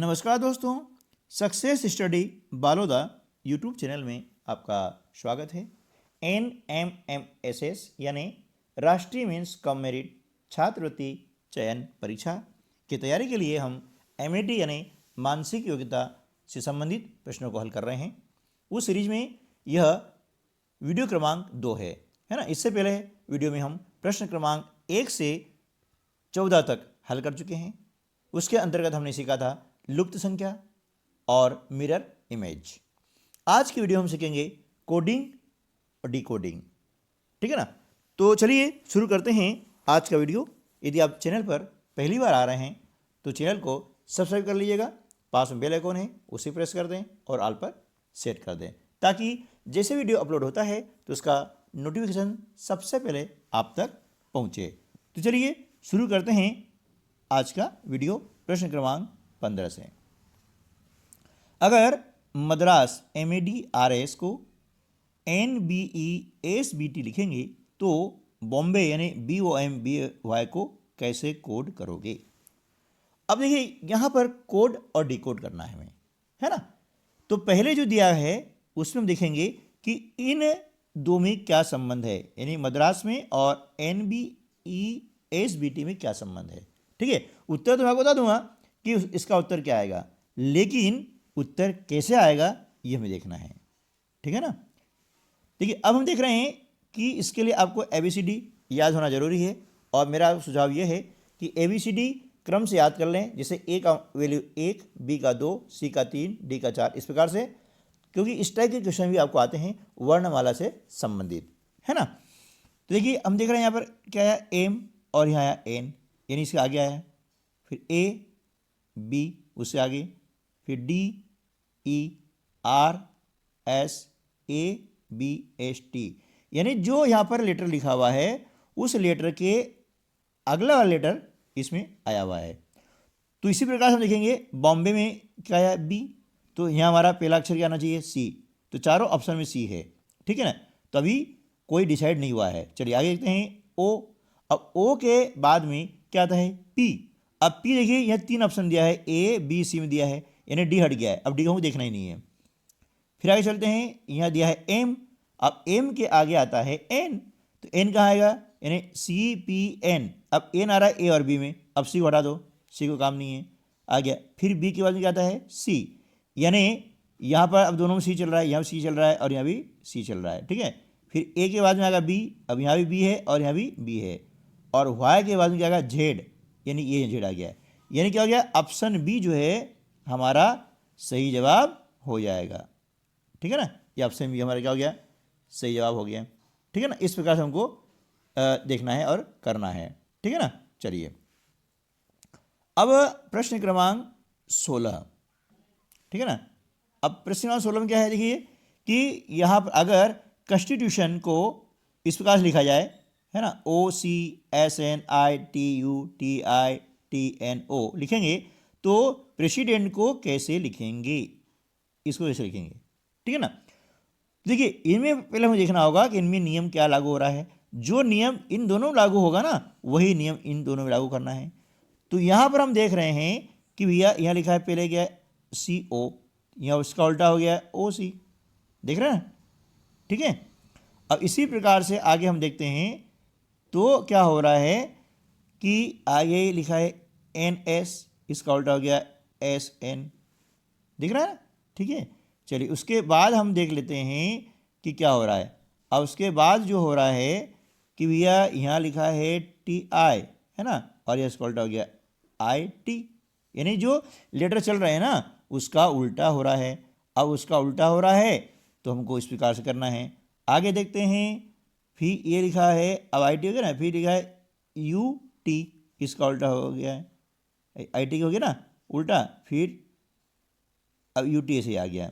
नमस्कार दोस्तों, success study Baloda YouTube channel में आपका स्वागत है। NMMSS यानी राष्ट्रीय मेंस कम मेरिट छात्रवृत्ति चयन परीक्षा की तैयारी के लिए हम MAT यानी मानसिक योग्यता से संबंधित प्रश्नों को हल कर रहे हैं। उस सीरीज में यह वीडियो क्रमांक 2 है ना। इससे पहले वीडियो में हम प्रश्न क्रमांक 1 से 14 तक हल कर चुके हैं। उसके अंतर्गत हमने सीखा था लुप्त संख्या और मिरर इमेज। आज की वीडियो हम सीखेंगे कोडिंग और डिकोडिंग, ठीक है ना। तो चलिए शुरू करते हैं आज का वीडियो। यदि आप चैनल पर पहली बार आ रहे हैं तो चैनल को सब्सक्राइब कर लीजिएगा, पास में बेल आइकन है उसे प्रेस कर दें और ऑल पर सेट कर दें, ताकि जैसे वीडियो अपलोड होता है तो उसका नोटिफिकेशन सबसे पहले आप तक पहुँचे। तो चलिए शुरू करते हैं आज का वीडियो प्रश्न क्रमांक 15 से। अगर मद्रास MADRS को NBESBT लिखेंगे तो बॉम्बे यानी BOMBY को कैसे कोड करोगे। अब देखिए यहाँ पर कोड और डिकोड करना है हमें, है ना। तो पहले जो दिया है उसमें हम देखेंगे कि इन दो में क्या संबंध है, यानी मद्रास में और NBESBT में क्या संबंध है। ठीक है, उत्तर तो मैं आपको बता दूंगा कि इसका उत्तर क्या आएगा, लेकिन उत्तर कैसे आएगा ये हमें देखना है, ठीक है ना। देखिए अब हम देख रहे हैं कि इसके लिए आपको ABCD याद होना जरूरी है, और मेरा सुझाव ये है कि ABCD क्रम से याद कर लें। जैसे A का वैल्यू 1, B का 2, C का 3, D का 4, इस प्रकार से, क्योंकि इस टाइप के क्वेश्चन भी आपको आते हैं वर्णमाला से संबंधित, है ना। तो देखिए हम देख रहे हैं यहाँ पर क्या है M और यहाँ आया N, यानी इसके आगे आया, फिर A B उससे आगे, फिर D E R S A B S T, यानी जो यहाँ पर लेटर लिखा हुआ है उस लेटर के अगला वाला लेटर इसमें आया हुआ है। तो इसी प्रकार से हम देखेंगे बॉम्बे में क्या है B, तो यहाँ हमारा पहला अक्षर क्या आना चाहिए C, तो चारों ऑप्शन में C है, ठीक है ना। तो अभी कोई डिसाइड नहीं हुआ है। चलिए आगे देखते हैं O। अब O के बाद में क्या आता है P। अब P देखिए यहाँ 3 ऑप्शन दिया है, A B C में दिया है, यानी D हट गया है, अब D को देखना ही नहीं है। फिर आगे चलते हैं, यहाँ दिया है M, अब M के आगे आता है N, तो N कहाँ आएगा, यानी CPN। अब N आ रहा है A और B में, अब C को हटा दो, C को काम नहीं है, आ गया। फिर B के बाद में क्या आता है C, यानी यहाँ पर अब दोनों में C चल रहा है, यहाँ भी C चल रहा है और यहाँ भी C चल रहा है, ठीक है। फिर A के बाद में आएगा B, अब यहाँ भी B है और यहाँ भी B है, और Y के बाद में क्या आएगा Z, यानी ये Z आ गया। यानी क्या हो गया, ऑप्शन बी जो है हमारा सही जवाब हो जाएगा, ठीक है ना। ये ऑप्शन बी हमारा क्या हो गया, सही जवाब हो गया, ठीक है ना। इस प्रकार से हमको देखना है और करना है, ठीक है ना। चलिए अब प्रश्न क्रमांक 16, ठीक है ना। अब प्रश्न क्रमांक 16 में क्या है, देखिए कि यहाँ पर अगर कॉन्स्टिट्यूशन को इस प्रकार से लिखा जाए, है ना, OCSNITUTITNO लिखेंगे तो प्रेसिडेंट को कैसे लिखेंगे, इसको कैसे लिखेंगे, ठीक है ना। देखिए इनमें पहले हमें देखना होगा कि इनमें नियम क्या लागू हो रहा है। जो नियम इन दोनों में लागू होगा ना, वही नियम इन दोनों में लागू करना है। तो यहाँ पर हम देख रहे हैं कि भैया यहाँ लिखा है पहले क्या है CO, यहाँ उसका उल्टा हो गया है OC, देख रहे हैं, ठीक है। अब इसी प्रकार से आगे हम देखते हैं तो क्या हो रहा है कि आगे लिखा है NS, इसका उल्टा हो गया SN, दिख रहा है, ठीक है। चलिए उसके बाद हम देख लेते हैं कि क्या हो रहा है। अब उसके बाद जो हो रहा है कि भैया यहाँ लिखा है TI, है ना, और यह इसका उल्टा हो गया IT, यानी जो लेटर चल रहे हैं ना उसका उल्टा हो रहा है। अब उसका उल्टा हो रहा है तो हमको इस प्रकार से करना है। आगे देखते हैं, फिर ये लिखा है अब IT हो गया ना, फिर लिखा है UT, इसका उल्टा हो गया है, IT हो गया ना उल्टा, फिर अब UT ऐसे आ गया।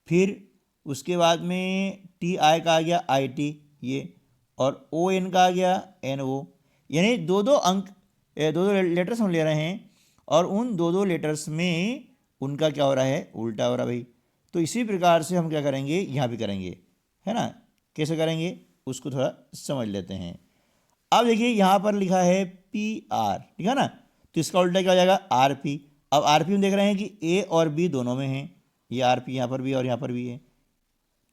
फिर उसके बाद में TI का आ गया IT ये, और ON का आ गया NO, यानी दो दो अंक दो लेटर्स हम ले रहे हैं और उन दो लेटर्स में उनका क्या हो रहा है, उल्टा हो रहा है भाई। तो इसी प्रकार से हम क्या करेंगे, यहाँ भी करेंगे, है ना। कैसे करेंगे उसको थोड़ा समझ लेते हैं। अब देखिए यहाँ पर लिखा है PR, ठीक है ना, तो इसका उल्टा क्या हो जाएगा RP। अब आर पी हम देख रहे हैं कि ए और बी दोनों में हैं, ये आर पी यहाँ पर भी और यहाँ पर भी है,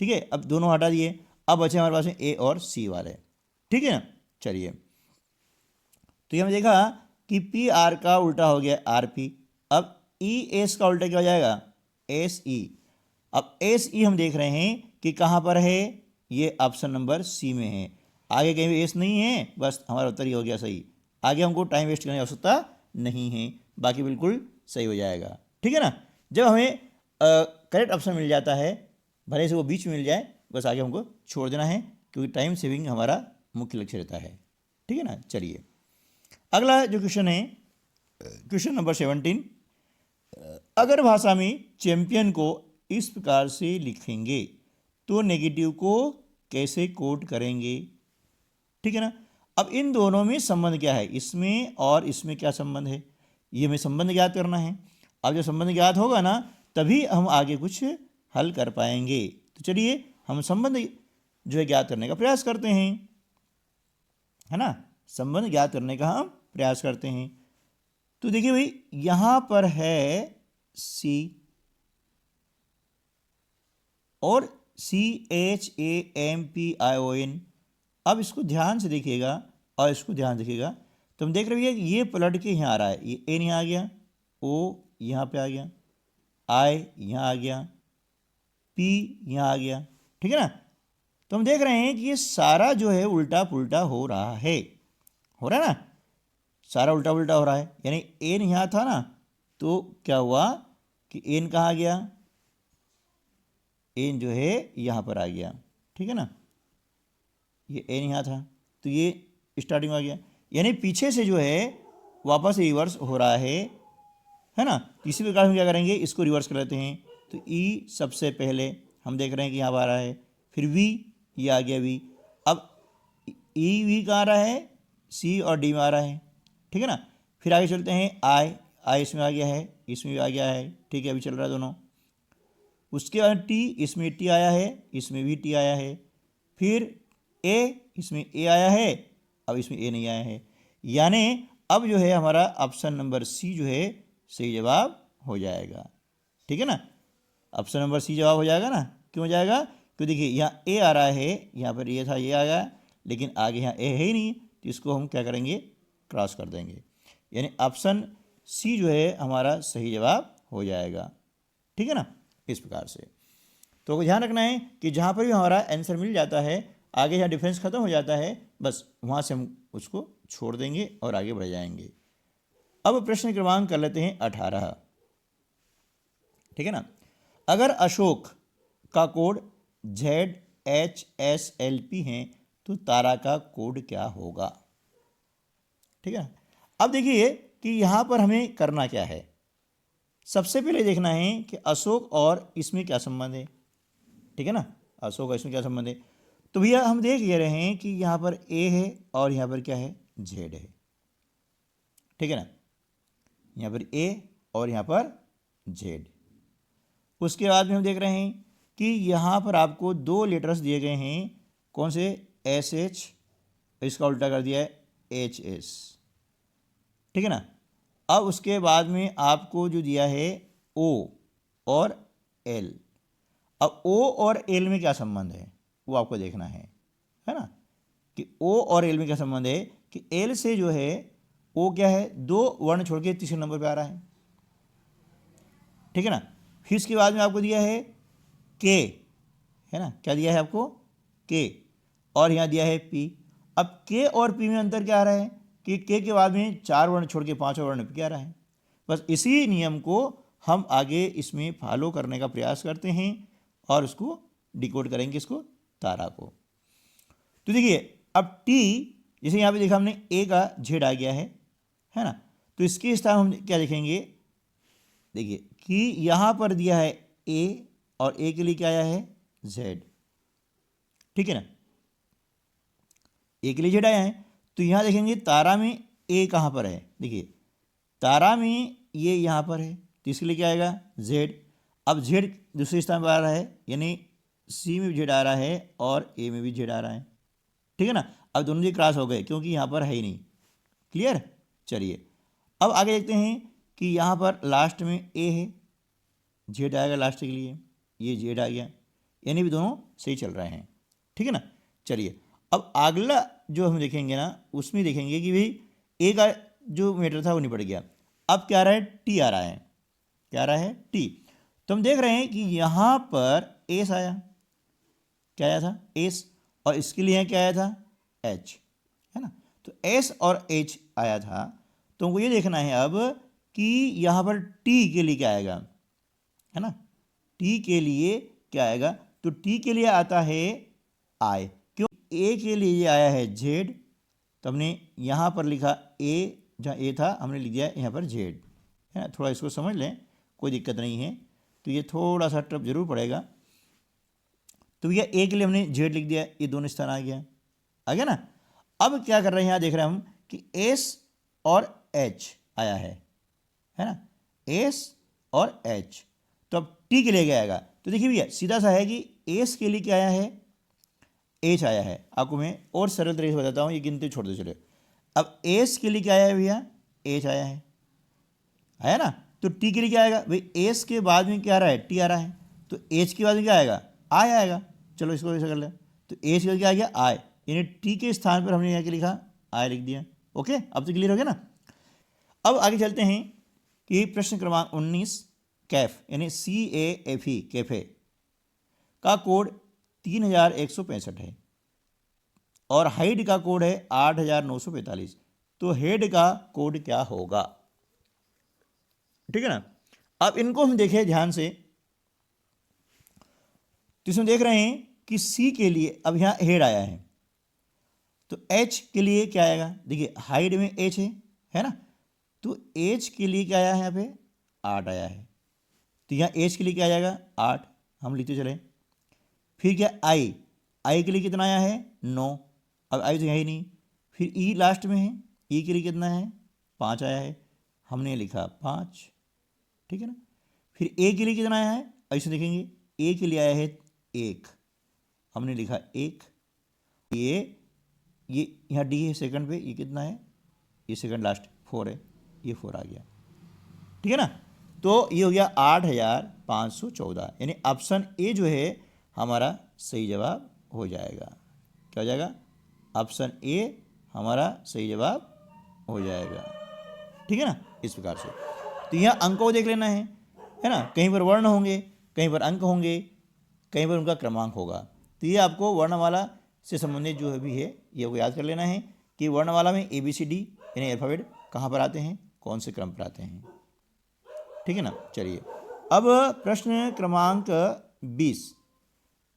ठीक है। अब दोनों हटा दिए, अब बचे हमारे पास में ए और सी वाले, ठीक है ना। चलिए, तो ये हमने देखा कि पी आर का उल्टा हो गया आर पी। अब ई एस का उल्टा क्या हो जाएगा, एस ई। अब एस ई हम देख रहे हैं कि कहाँ पर है, ये ऑप्शन नंबर सी में है। आगे कहीं भी एस नहीं है, बस हमारा उत्तर ये हो गया सही। आगे हमको टाइम वेस्ट करने की आवश्यकता नहीं है, बाकी बिल्कुल सही हो जाएगा, ठीक है ना। जब हमें करेक्ट ऑप्शन मिल जाता है, भले से वो बीच में मिल जाए, बस आगे हमको छोड़ देना है, क्योंकि टाइम सेविंग हमारा मुख्य लक्ष्य रहता है, ठीक है ना। चलिए, अगला जो क्वेश्चन है, क्वेश्चन नंबर 17। अगर भाषा में चैंपियन को इस प्रकार से लिखेंगे तो नेगेटिव को कैसे कोड करेंगे, ठीक है ना। अब इन दोनों में संबंध क्या है, इसमें और इसमें क्या संबंध है, ये हमें संबंध ज्ञात करना है। अब जब संबंध ज्ञात होगा ना, तभी हम आगे कुछ हल कर पाएंगे। तो चलिए हम संबंध जो है ज्ञात करने का प्रयास करते हैं, है ना। संबंध ज्ञात करने का हम प्रयास करते हैं। तो देखिए भाई, यहां पर है सी और CHAMPION। अब इसको ध्यान से देखिएगा और इसको ध्यान देखिएगा, तो हम देख रहे हैं ये पलट के यहाँ आ रहा है, ये एन यहाँ आ गया, ओ यहाँ पे आ गया, आई यहाँ आ गया, पी यहाँ आ गया, ठीक है ना। तो हम देख रहे हैं कि ये सारा जो है उल्टा पुल्टा हो रहा है, हो रहा है ना, सारा उल्टा पुल्टा हो रहा है। यानी एन यहाँ था ना, तो क्या हुआ कि एन कहाँ आ गया, एन जो है यहाँ पर आ गया, ठीक है ना। ये एन यहाँ था, तो ये स्टार्टिंग में आ गया, यानी पीछे से जो है वापस रिवर्स हो रहा है ना। इसी प्रकार हम क्या करेंगे, इसको रिवर्स कर लेते हैं। तो ई सबसे पहले हम देख रहे हैं कि यहाँ पर आ रहा है, फिर वी, ये आ गया वी। अब ई वी कहाँ आ रहा है, सी और डी में आ रहा है, ठीक है ना। फिर आगे चलते हैं, आई, आई इसमें आ गया है, इसमें भी आ गया है, ठीक है, अभी चल रहा है दोनों। उसके बाद टी, इसमें टी आया है, इसमें भी टी आया है। फिर ए, इसमें ए आया है, अब इसमें ए नहीं आया है। यानी अब जो है हमारा ऑप्शन नंबर सी जो है सही जवाब हो जाएगा, ठीक है ना। ऑप्शन नंबर सी जवाब हो जाएगा ना, क्यों हो जाएगा, क्योंकि देखिए यहाँ ए आ रहा है, यहाँ पर ए था, ये आ गया, लेकिन आगे यहाँ ए है ही नहीं, तो इसको हम क्या करेंगे, क्रॉस कर देंगे। यानी ऑप्शन सी जो है हमारा सही जवाब हो जाएगा, ठीक है ना, इस प्रकार से। तो ध्यान रखना है कि जहाँ पर भी हमारा आंसर मिल जाता है, आगे यहाँ डिफरेंस खत्म हो जाता है, बस वहाँ से हम उसको छोड़ देंगे और आगे बढ़ जाएंगे। अब प्रश्न क्रमांक कर लेते हैं 18, ठीक है ना। अगर अशोक का कोड ZHSLP है तो तारा का कोड क्या होगा, ठीक है। अब देखिए कि यहाँ पर हमें करना क्या है, सबसे पहले देखना है कि अशोक और इसमें क्या संबंध है, ठीक है ना। अशोक और इसमें क्या संबंध है, तो भैया हम देख ये रहे हैं कि यहाँ पर ए है और यहाँ पर क्या है, जेड है, ठीक है ना। यहाँ पर ए और यहाँ पर जेड। उसके बाद में हम देख रहे हैं कि यहाँ पर आपको दो लेटर्स दिए गए हैं, कौन से, SH, इसका उल्टा कर दिया है HS, ठीक है ना। अब उसके बाद में आपको जो दिया है O और L। अब O और L में क्या संबंध है वो आपको देखना है ना, कि O और L में क्या संबंध है, कि L से जो है O क्या है, दो वर्ण छोड़ के तीसरे नंबर पे आ रहा है, ठीक है ना। फिर इसके बाद में आपको दिया है K, है ना, क्या दिया है आपको, K, और यहाँ दिया है P। अब K और P में अंतर क्या आ रहा है कि K के बाद में चार वर्ण छोड़ के पांचवा वर्ण क्या आ रहा है। बस इसी नियम को हम आगे इसमें फॉलो करने का प्रयास करते हैं और उसको डिकोड करेंगे, इसको, तारा को। तो देखिए अब T, जैसे यहाँ पे देखा हमने A का Z आ गया है ना, तो इसके स्थान हम क्या देखेंगे, देखिए कि यहाँ पर दिया है A और A के लिए क्या आया है, Z, ठीक है ना, A के लिए Z आया है। तो यहाँ देखेंगे तारा में A कहाँ पर है, देखिए तारा में ये यहाँ पर है, तो इसके लिए क्या आएगा, Z। अब Z दूसरे स्थान पर आ रहा है, यानी C में भी Z आ रहा है और A में भी Z आ रहा है, ठीक है ना। अब दोनों जी क्रॉस हो गए क्योंकि यहाँ पर है ही नहीं, क्लियर। चलिए अब आगे देखते हैं कि यहाँ पर लास्ट में ए है, जेड आएगा लास्ट के लिए, ये जेड आ गया, यानी भी दोनों सही चल रहे हैं। ठीक है ना। चलिए अब अगला जो हम देखेंगे ना, उसमें देखेंगे कि भाई ए का जो मीटर था वो निपट गया। अब क्या आ रहा है, टी आ रहा है। क्या आ रहा है, टी। तो हम देख रहे हैं कि यहाँ पर एस आया, क्या आया था, एस, और इसके लिए क्या आया था, एच, है ना। तो एस और एच आया था, तो हमको ये देखना है अब कि यहाँ पर टी के लिए क्या आएगा, है ना। टी के लिए क्या आएगा, तो टी के लिए आता है आई, क्यों, ए के लिए ये आया है जेड, तो हमने यहाँ पर लिखा ए, जहाँ ए था हमने लिख दिया यहाँ पर जेड, है ना। थोड़ा इसको समझ लें, कोई दिक्कत नहीं है। तो ये थोड़ा सा टफ जरूर पड़ेगा। तो भैया ए के लिए हमने जेड लिख दिया, ये दोनों स्थान आ गया ना। अब क्या कर रहे हैं, यहाँ देख रहे हैं हम कि एस और एच आया है ना, एस और एच। तो अब टी के लिए क्या आएगा, तो देखिए भैया सीधा सा है कि एस के लिए क्या आया है, एच आया है। आपको मैं और सरल तरीके से बताता हूँ, ये गिनती छोड़ दो चले। अब एस के लिए क्या आया है भैया, एच आया है ना। तो टी के लिए क्या आएगा भाई, एस के बाद में क्या आ रहा है, टी आ रहा है, तो एच के बाद में क्या आएगा, आई आएगा। चलो इसको ऐसा कर ले, तो एच के बाद क्या आ गया, आई, यानी टी के स्थान पर हमने यहाँ क्या लिखा, आई लिख दिया। ओके, अब तो क्लियर हो गया ना। अब आगे चलते हैं कि प्रश्न क्रमांक 19, कैफ यानी CAFE कैफे का कोड 3165 है और हाइड का कोड है 8945। तो हेड का कोड क्या होगा, ठीक है ना। अब इनको हम देखें ध्यान से, तो इसमें देख रहे हैं कि सी के लिए अब यहाँ हेड आया है, तो एच के लिए क्या आएगा, देखिए हाइड में एच है ना, तो एच के लिए क्या आया है, यहाँ पे 8 आया है, तो यहाँ एच के लिए क्या आ जाएगा, 8, हम लिखते चले। फिर क्या आई के लिए कितना आया है, 9, अब आई तो है ही नहीं। फिर ई लास्ट में है, ई के लिए कितना है, 5 आया है, हमने लिखा 5, ठीक है ना। फिर ए के लिए कितना आया है, ऐसे देखेंगे, ए के लिए आया है 1, हमने लिखा 1। ये यहाँ डी है सेकंड पे, ये कितना है, ये सेकंड लास्ट 4 है, ये 4 आ गया, ठीक है ना। तो ये हो गया 8514, यानी ऑप्शन ए जो है हमारा सही जवाब हो जाएगा। क्या हो जाएगा, ऑप्शन ए हमारा सही जवाब हो जाएगा, ठीक है ना, इस प्रकार से। तो यहाँ अंक को देख लेना है ना, कहीं पर वर्ण होंगे, कहीं पर अंक होंगे, कहीं पर उनका क्रमांक होगा। तो ये आपको वर्णमाला से संबंधित जो भी है ये आपको याद कर लेना है कि वर्णमाला में ABCD यानी अल्फ़ाबेट कहाँ पर आते हैं, कौन से क्रम पर आते हैं, ठीक है ना। चलिए अब प्रश्न क्रमांक 20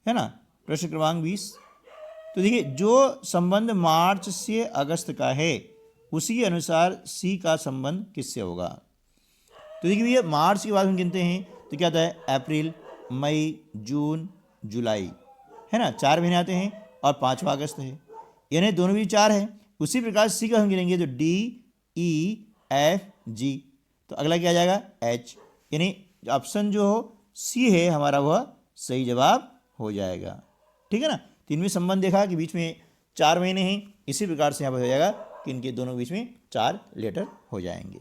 है ना, प्रश्न क्रमांक 20। तो देखिए जो संबंध मार्च से अगस्त का है उसी अनुसार सी का संबंध किससे होगा। तो देखिए भैया मार्च के बाद हम गिनते हैं तो क्या आता है, अप्रैल, मई, जून, जुलाई, है ना, 4 महीने आते हैं और 5वां अगस्त है, यानी दोनों भी 4 है। उसी प्रकार सी का हम गिनेंगे तो DEFG, तो अगला क्या आ जाएगा, H, यानी ऑप्शन जो हो सी है हमारा वह सही जवाब हो जाएगा, ठीक है ना। तो इनमें संबंध देखा कि बीच में 4 महीने हैं, इसी प्रकार से यहाँ पर हो जाएगा कि इनके दोनों बीच में 4 लेटर हो जाएंगे।